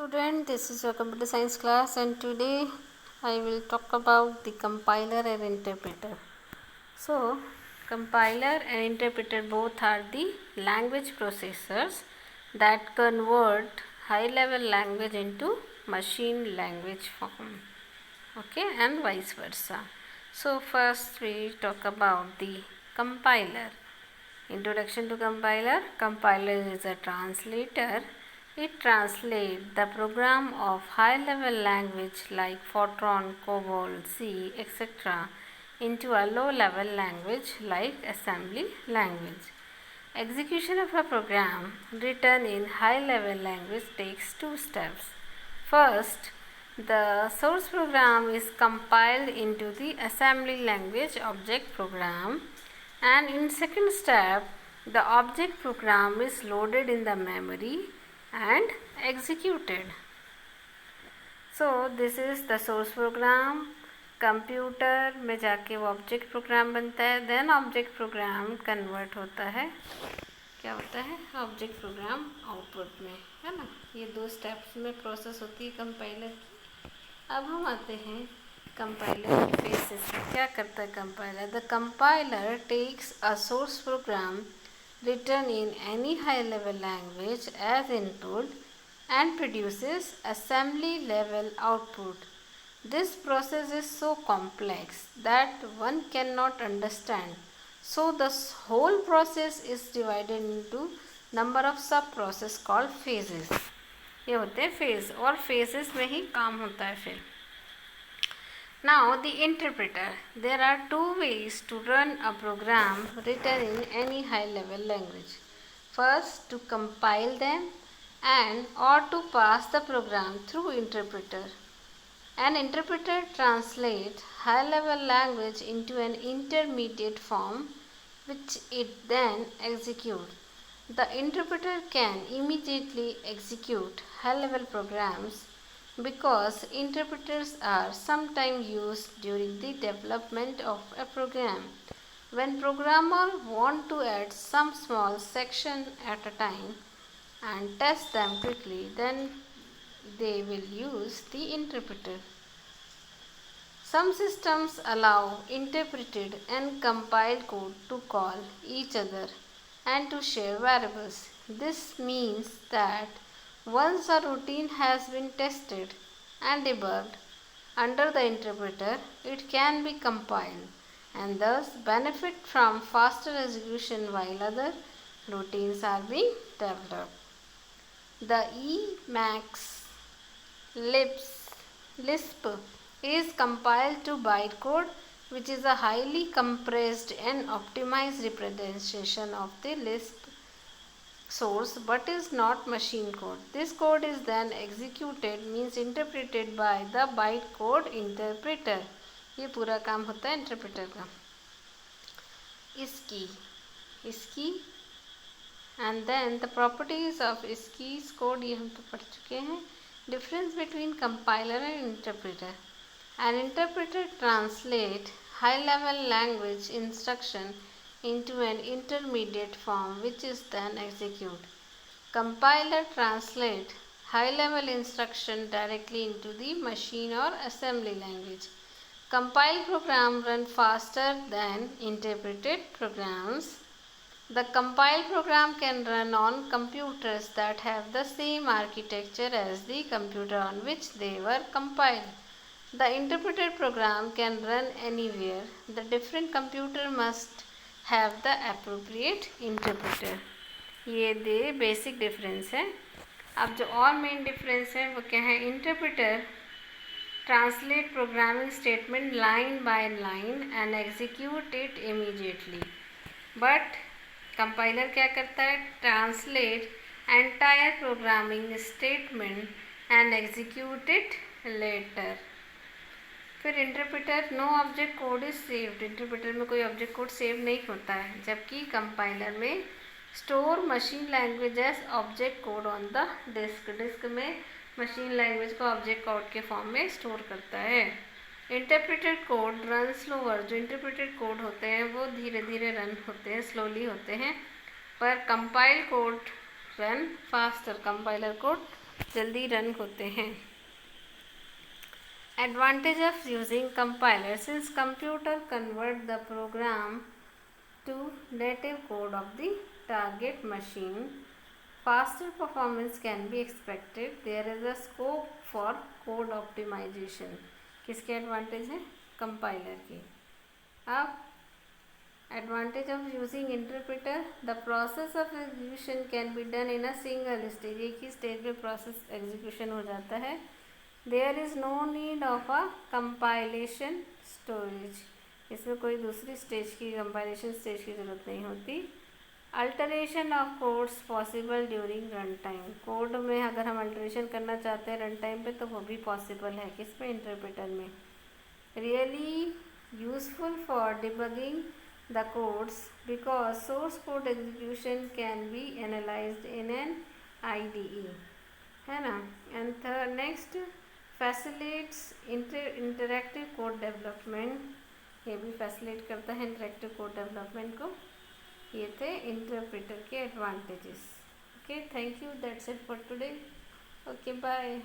Student, this is your computer science class, and today I will talk about the compiler and interpreter. So, compiler and interpreter both are the language processors that convert high level language into machine language form. Okay, and vice versa. So, first we talk about the compiler. Introduction to compiler. Compiler is a translator. It translates the program of high level language like Fortran, COBOL, C, etc. into a low level language like assembly language. Execution of a program written in high level language takes two steps. First, the source program is compiled into the assembly language object program, and in second step the object program is loaded in the memory and executed. So this is the source program. Computer में जाके वो object programme बनता है, then object programme convert होता है, क्या होता है, ऑब्जेक्ट प्रोग्राम आउटपुट में, है ना। ये दो स्टेप्स में प्रोसेस होती है कंपाइलर की। अब हम आते हैं कंपाइलर की फेसेस में। क्या करता है compiler? The compiler takes a source program written in any high level language as input and produces assembly level output. This process is so complex that one cannot understand. So the whole process is divided into number of sub process called phases. ये होते हैं phase, और phases में ही काम होता है फिर. Now the interpreter. There are two ways to run a program written in any high level language. First, to compile them and or to pass the program through interpreter. An interpreter translates high level language into an intermediate form which it then executes. The interpreter can immediately execute high level programs because interpreters are sometimes used during the development of a program. When programmers want to add some small section at a time and test them quickly, then they will use the interpreter. Some systems allow interpreted and compiled code to call each other and to share variables. This means that once a routine has been tested and debugged under the interpreter, it can be compiled and thus benefit from faster execution while other routines are being developed. The Emacs Lisp is compiled to bytecode, which is a highly compressed and optimized representation of the Lisp source but is not machine code. This code is then executed, means interpreted by the bytecode interpreter. ये पूरा काम होता है interpreter का. इसकी and then the properties of इसकी code ये हम तो पढ़ चुके हैं. Difference between compiler and interpreter. An interpreter translates high level language instruction into an intermediate form which is then executed. Compiler translates high level instruction directly into the machine or assembly language. Compiled programs run faster than interpreted programs. The compiled program can run on computers that have the same architecture as the computer on which they were compiled. The interpreted program can run anywhere. The different computer must have the appropriate interpreter. ये दे basic difference है. अब जो और main difference है वो क्या है? Interpreter translate programming statement line by line and execute it immediately. But compiler क्या करता है? Translate entire programming statement and execute it later. फिर interpreter no object code is saved. Interpreter में कोई ऑब्जेक्ट कोड सेव नहीं होता है, जबकि कंपाइलर में store machine language as object code on the disk. Disk में मशीन लैंग्वेज को ऑब्जेक्ट कोड के फॉर्म में स्टोर करता है. Interpreted code run slower. जो इंटरप्रेटेड कोड होते हैं वो धीरे धीरे रन होते हैं, स्लोली होते हैं, पर compile code run faster. Compiler code जल्दी रन होते हैं। Advantage of using compiler: since computer convert the program to native code of the target machine, faster performance can be expected. There is a scope for code optimization. किसके advantage है? Compiler की। अब advantage of using interpreter: the process of execution can be done in a single stage, एक ही stage में process execution हो जाता है। There is no need of a compilation storage, इसमें कोई दूसरी स्टेज की कंपाइलेशन स्टेज की ज़रूरत नहीं होती। Alteration of codes possible during run time, code में अगर हम अल्टरेशन करना चाहते हैं रन टाइम पे तो वो भी पॉसिबल है, किसमें? इंटरप्रेटर में। Really useful for debugging the codes because source code execution can B analysed in an IDE, है ना। And next, facilitates interactive code development, ये भी फैसिलिटेट करता है इंटरैक्टिव कोड डेवलपमेंट को। ये थे इंटरप्रेटर के advantages. Okay, thank you, that's it for today. Okay, bye.